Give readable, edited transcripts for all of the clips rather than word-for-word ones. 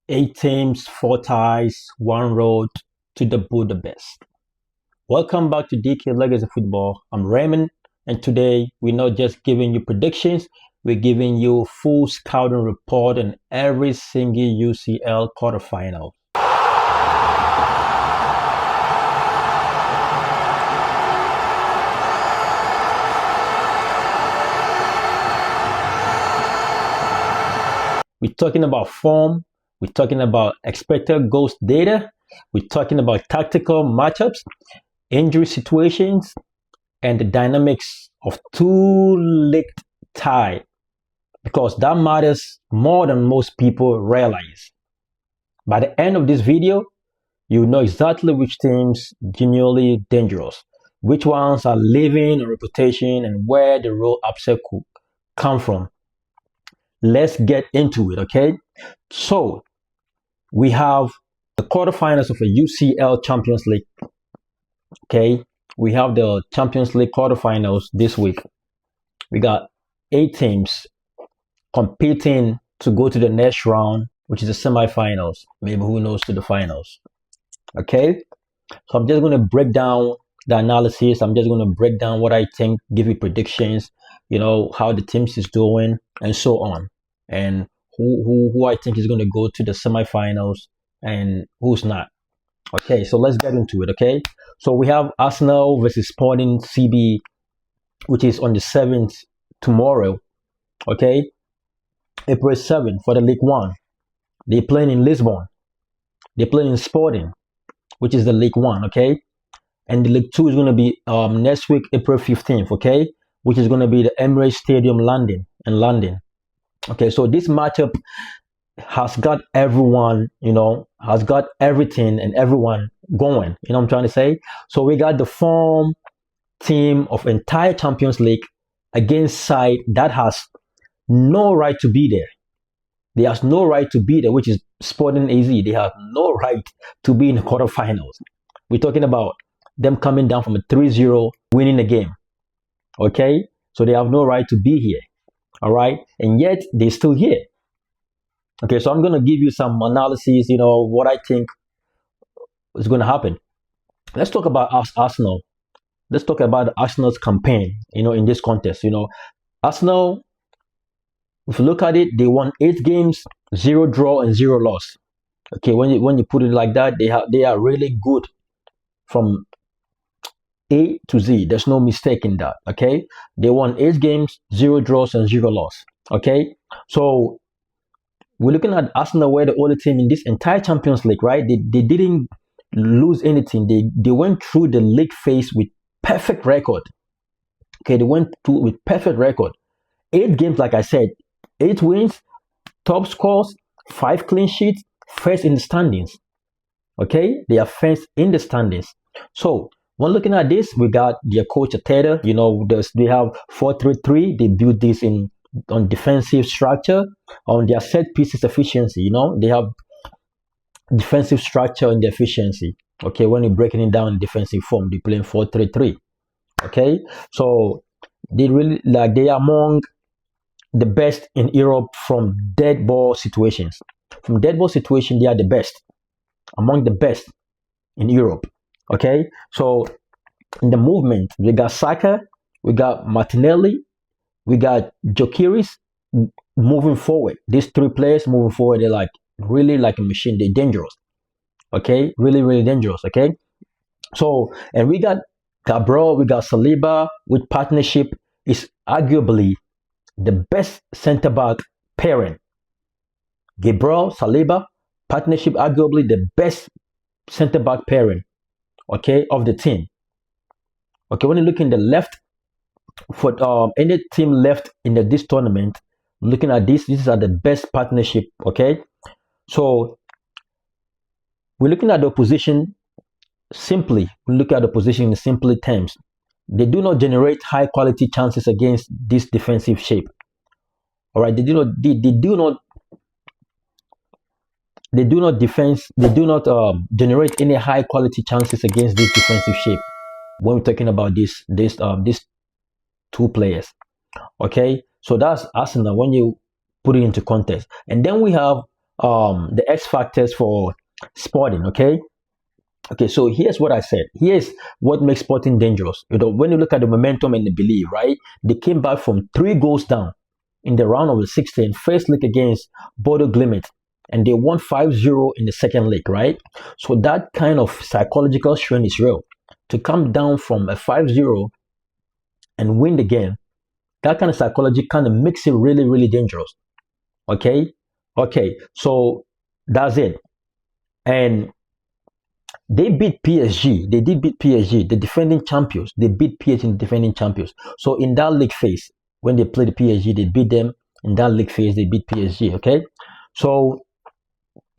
8 teams, 4 ties, 1 road to the Budapest. Welcome back to DK Legacy Football. I'm Raymond, and today we're not just giving you predictions, we're giving you full scouting report on every single UCL quarterfinal. We're talking about form, we're talking about expected goals data, we're talking about tactical matchups, injury situations, and the dynamics of two linked tie, because that matters more than most people realize. By the end of this video, you know exactly which teams genuinely dangerous, which ones are leaving a reputation, and where the real upset could come from. Let's get into it, okay? So, we have the quarterfinals of a UCL Champions League. Okay, we have the Champions League quarterfinals this week. We got 8 teams competing to go to the next round, which is the semifinals. Maybe who knows to the finals. Okay, so I'm just going to break down the analysis. I'm just going to break down what I think, give you predictions, how the teams is doing, and so on, and who I think is going to go to the semifinals and who's not. Okay, so let's get into it. Okay, so we have Arsenal versus Sporting CB, which is on the 7th tomorrow. Okay, April 7th for the League One. They're playing in Lisbon. They're playing in Sporting, which is the League One. Okay, and the League Two is going to be next week, April 15th. Okay, which is going to be the Emirates Stadium, London. Okay, so this matchup has got everyone, has got everything and everyone going. You know what I'm trying to say? So we got the form team of entire Champions League against side that has no right to be there. They has no right to be there, which is Sporting AZ. They have no right to be in the quarterfinals. We're talking about them coming down from a 3-0, winning the game. Okay? So they have no right to be here. All right, and yet they're still here. Okay, so I'm going to give you some analysis, what I think is going to happen. Let's talk about Arsenal. Let's talk about Arsenal's campaign, in this contest. Arsenal, if you look at it, they won 8 games, 0 draw and 0 loss. Okay, when you put it like that, they are really good from A to Z. There's no mistake in that. Okay, they won 8 games, 0 draws and 0 loss. Okay, so we're looking at Arsenal, where the only team in this entire Champions League, right? They didn't lose anything. They went through the league phase with perfect record. Okay, they went through with perfect record. 8 games, like I said, 8 wins, top scores, 5 clean sheets, first in the standings. Okay, they are first in the standings. So when looking at this, we got their coach Ateta. They have 4-3-3. They built this on defensive structure, on their set pieces efficiency. They have defensive structure and the efficiency. Okay, when you're breaking it down in defensive form, they play 4-3-3. Okay, so they are among the best in Europe from dead ball situations. From dead ball situation, they are the best, among the best in Europe. Okay, so in the movement, we got Saka, we got Martinelli, we got Gyökeres moving forward. These 3 players moving forward, they're really like a machine. They're dangerous. Okay, really, really dangerous. Okay, so, and we got Gabriel, we got Saliba, with partnership is arguably the best center back pairing. Gabriel, Saliba, partnership arguably the best center back pairing. Okay, of the team. Okay, when you look in the left, for any team left in this tournament, looking at these are the best partnership. Okay, so we're looking at the opposition simply. We look at the position in simple terms. They do not generate high quality chances against this defensive shape. All right, they do not generate any high quality chances against this defensive shape when we're talking about these 2 players. Okay, so that's Arsenal when you put it into context. And then we have the X factors for Sporting. Okay, so here's what I said. Here's what makes Sporting dangerous. When you look at the momentum and the belief, right? They came back from 3 goals down in the round of the 16, first leg against Bodo Glimt, and they won 5-0 in the second leg, right? So that kind of psychological strain is real. To come down from a 5-0 and win the game, that kind of psychology kind of makes it really, really dangerous. Okay, so that's it. And they beat PSG. They did beat PSG, the defending champions. They beat PSG, the defending champions. So in that league phase, when they played the PSG, they beat them. In that league phase, they beat PSG. Okay, so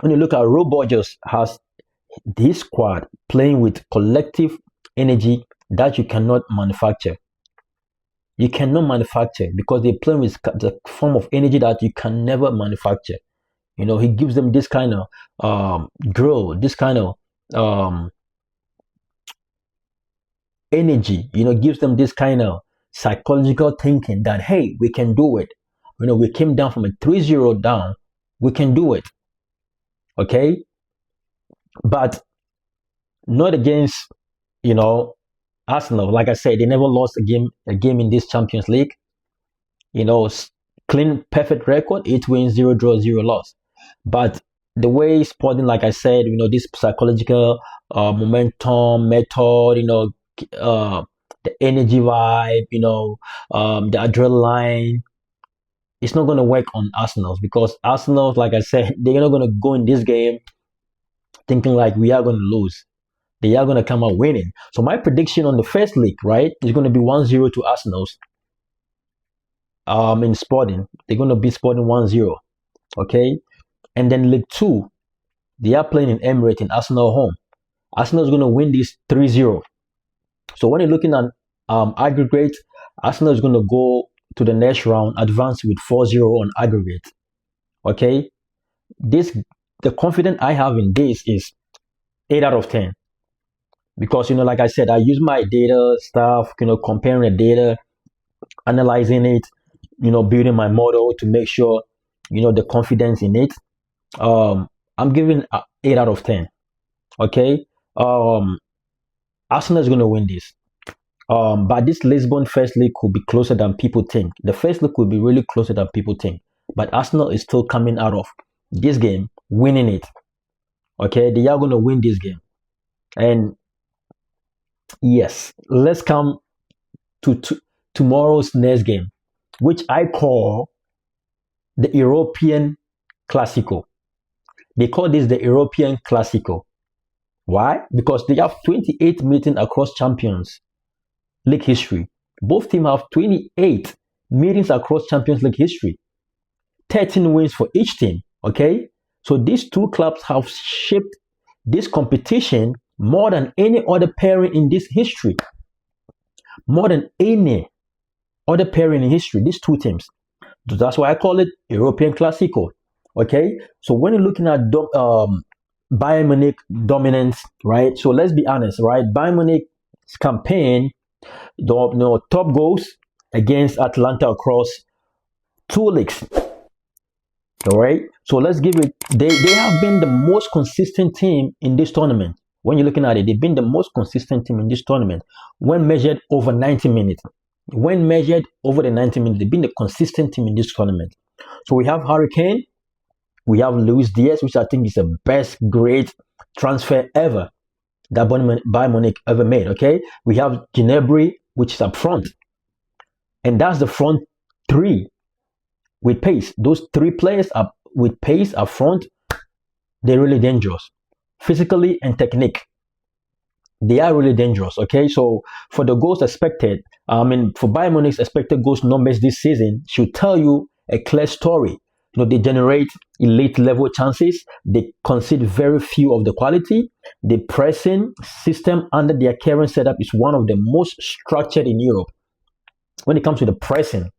when you look at Roy Borges has this squad playing with collective energy that you cannot manufacture. You cannot manufacture because they play with the form of energy that you can never manufacture. He gives them this kind of grow, this kind of energy, gives them this kind of psychological thinking that, hey, we can do it. We came down from a 3-0 down. We can do it. Okay? But not against, Arsenal. Like I said, they never lost a game in this Champions League. Clean, perfect record, 8 wins, 0 draws, 0 loss. But the way Sporting, like I said, this psychological momentum method, the energy vibe, the adrenaline, it's not going to work on Arsenal because Arsenal, like I said, they're not going to go in this game thinking like we are going to lose. They are going to come out winning. So my prediction on the first leg, right, is going to be 1-0 to Arsenal's. In Sporting, they're going to beat Sporting 1-0. Okay, and then League 2, they are playing in Emirates in Arsenal home. Arsenal is going to win this 3-0. So when you're looking at aggregate, Arsenal is going to go to the next round, advance with 4-0 on aggregate. Okay, the confidence I have in this is 8 out of 10. Because, like I said, I use my data stuff, comparing the data, analyzing it, building my model to make sure, the confidence in it. I'm giving 8 out of 10. Okay. Arsenal is going to win this. But this Lisbon first league could be closer than people think. The first league could be really closer than people think. But Arsenal is still coming out of this game, winning it. Okay. They are going to win this game. And yes, let's come to tomorrow's next game, which I call the European Classico. They call this the European Classico. Why? Because they have 28 meetings across Champions League history. Both teams have 28 meetings across Champions League history. 13 wins for each team. Okay? So these two clubs have shaped this competition more than any other pairing in this history. More than any other pairing in history, these two teams. So that's why I call it European Classico. Okay? So when you're looking at Bayern Munich dominance, right? So let's be honest, right? Bayern Munich's campaign, top goals against Atalanta across 2 leagues. All right? So let's give it, they have been the most consistent team in this tournament. When you're looking at it, they've been the most consistent team in this tournament when measured over 90 minutes. When measured over the 90 minutes, they've been the consistent team in this tournament. So we have Harry Kane, we have Luis Diaz, which I think is the best great transfer ever that Bayern Munich ever made. Okay, we have Gnabry, which is up front, and that's the front 3 with pace. Those 3 players up with pace up front, they're really dangerous. Physically and technique, they are really dangerous. Okay, so for the goals expected, for Bayern Munich's expected goals numbers this season should tell you a clear story. They generate elite level chances. They concede very few of the quality. The pressing system under their current setup is one of the most structured in Europe. When it comes to the pressing,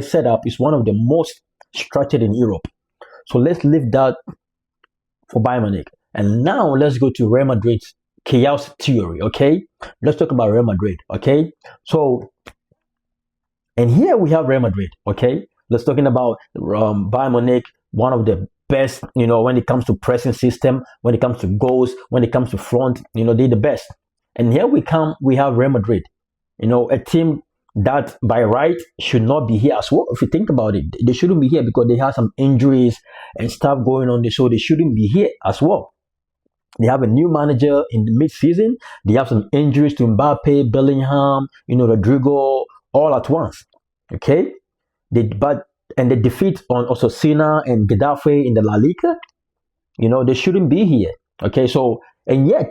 setup is one of the most structured in Europe. So let's leave that for Bayern Munich. And now let's go to Real Madrid's chaos theory. Okay, let's talk about Real Madrid. Okay, so and here we have Real Madrid. Okay, let's talking about Bayern Munich, one of the best, when it comes to pressing system, when it comes to goals, when it comes to front, they're the best. And here we have Real Madrid, a team that by right should not be here as well. If you think about it, they shouldn't be here because they have some injuries and stuff going on, so they shouldn't be here as well. They have a new manager in the mid-season. They have some injuries to Mbappe, Bellingham, Rodrigo, all at once. Okay, and the defeat on Osasuna and Getafe in the La Liga, they shouldn't be here. Okay, so and yet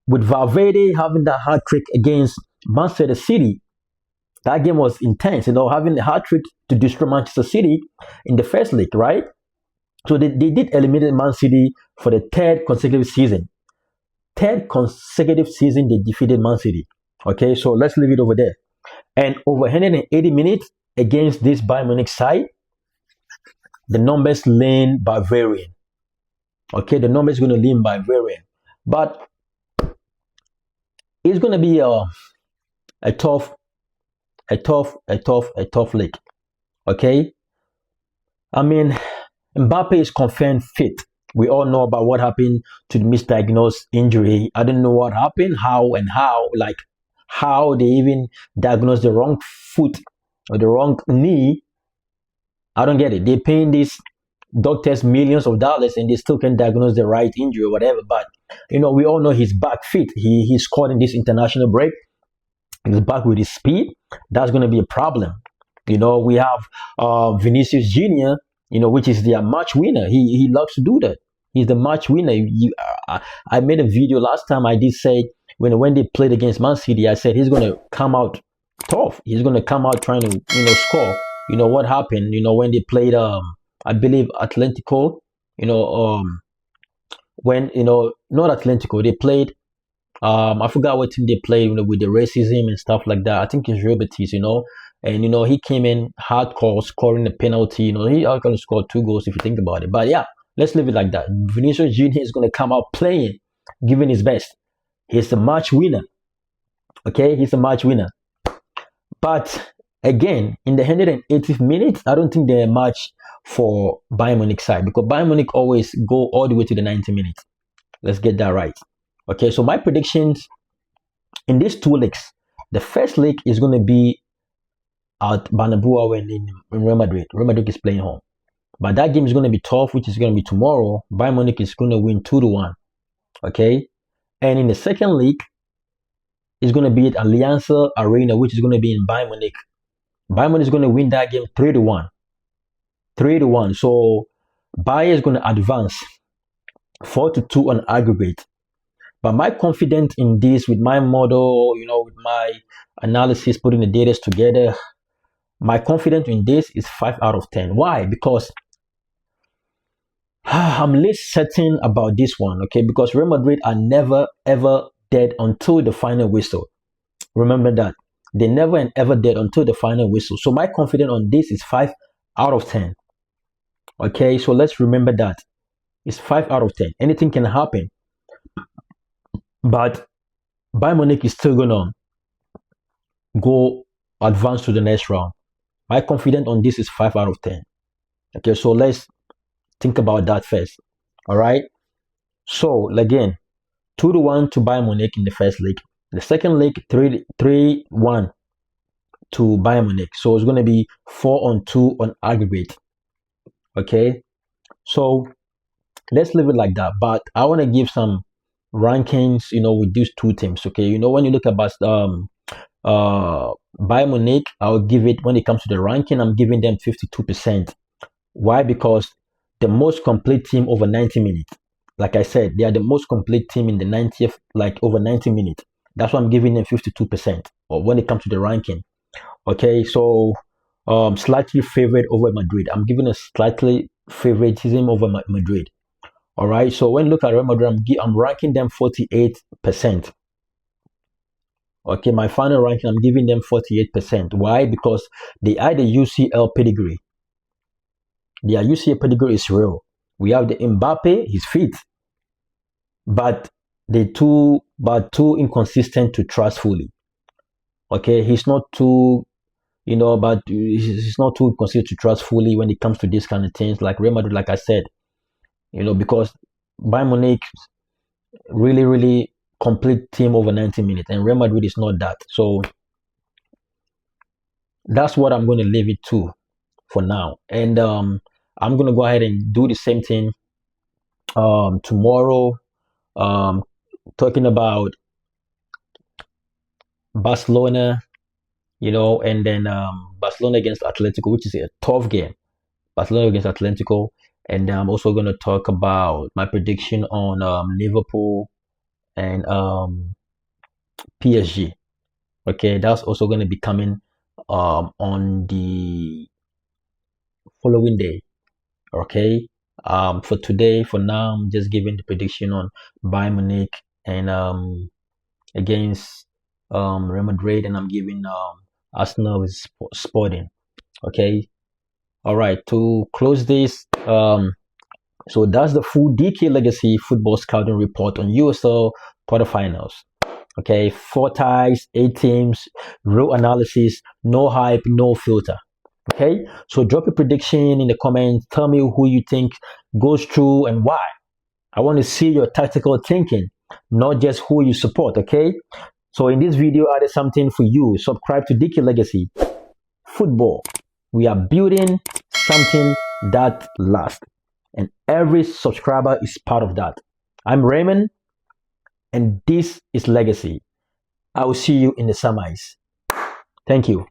with Valverde having that hat trick against Manchester City, that game was intense. Having the hat trick to destroy Manchester City in the first leg, right? So they did eliminate Man City for the third consecutive season. Third consecutive season they defeated Man City. Okay, so let's leave it over there. And over 180 minutes against this Bayern Munich side, the numbers lean Bavarian. Okay, the numbers going to lean Bavarian. But it's going to be a tough league. Okay, I mean, Mbappe is confirmed fit. We all know about what happened to the misdiagnosed injury. I don't know what happened, how they even diagnosed the wrong foot or the wrong knee. I don't get it. They're paying these doctors millions of dollars and they still can't diagnose the right injury or whatever. But, we all know he's back fit. He scored in this international break. He's back with his speed. That's going to be a problem. We have Vinicius Jr., which is their match winner. He loves to do that. He's the match winner. I made a video last time. I did say when they played against Man City, I said he's going to come out tough. He's going to come out trying to score. What happened? When they played, I believe Atletico. When not Atletico, they played. I forgot what team they played with the racism and stuff like that. I think it's Real Betis, and he came in hardcore, scoring the penalty. He are going to score 2 goals if you think about it. But yeah, let's leave it like that. Vinicius Jr. is going to come out playing, giving his best. He's a match winner. Okay, he's a match winner. But again, in the 180th minutes, I don't think they're a match for Bayern Munich side because Bayern Munich always go all the way to the 90 minutes. Let's get that right. Okay, so my predictions in these 2 leagues, the first league is going to be at Bernabeu when in Real Madrid. Real Madrid is playing home. But that game is going to be tough, which is going to be tomorrow. Bayern Munich is going to win 2-1. Okay? And in the second league, it's going to be at Allianz Arena, which is going to be in Bayern Munich. Bayern Munich is going to win that game 3-1. 3-1. So Bayern is going to advance 4-2 on aggregate. But my confidence in this, with my model, with my analysis, putting the data together, my confidence in this is 5 out of 10. Why? Because I'm less certain about this one, okay? Because Real Madrid are never, ever dead until the final whistle. Remember that. They never and ever dead until the final whistle. So my confidence on this is 5 out of 10. Okay, so let's remember that. It's 5 out of 10. Anything can happen. But Bayern Munich is still going to go advance to the next round. My confidence on this is 5 out of 10. Okay, so let's think about that first. All right. So again, 2-1 to Bayern Munich in the first leg. The second leg, 3-1 to Bayern Munich. So it's going to be 4-2 on aggregate. Okay. So let's leave it like that. But I want to give some rankings, with these 2 teams. Okay. When you look at Bayern Munich, I'll give it, when it comes to the ranking, I'm giving them 52%. Why? Because the most complete team over 90 minutes. Like I said, they are the most complete team in the 90th, like over 90 minutes. That's why I'm giving them 52%. Or when it comes to the ranking. Okay, so slightly favored over Madrid. I'm giving a slightly favoritism over Madrid. All right, so when you look at Real Madrid, I'm ranking them 48%. Okay, my final ranking, I'm giving them 48%. Why? Because they are the UCL pedigree. Their UCL pedigree is real. We have the Mbappe, he's fit, but too inconsistent to trust fully. Okay, he's not too but it's not too considered to trust fully when it comes to these kind of things. Like Real Madrid, like I said, because Bayern Munich really, really complete team over 90 minutes, and Real Madrid is not that. So that's what I'm going to leave it to for now. And I'm going to go ahead and do the same thing tomorrow, talking about Barcelona, and then Barcelona against Atletico, which is a tough game. Barcelona against Atletico. And I'm also going to talk about my prediction on Liverpool and PSG. Okay, that's also going to be coming on the following day. Okay, for today, for now, I'm just giving the prediction on Bayern Munich and against Real Madrid, and I'm giving Arsenal is Sporting. Okay, all right. To close this, so that's the full DK Legacy football scouting report on USL quarterfinals. Okay, 4 ties, 8 teams, real analysis, no hype, no filter. Okay, so drop a prediction in the comments. Tell me who you think goes through and why. I want to see your tactical thinking, not just who you support. Okay, so in this video, I did something for you. Subscribe to DK Legacy Football. We are building something that lasts, and every subscriber is part of that. I'm Raymond, and this is Legacy. I will see you in the semis. Thank you.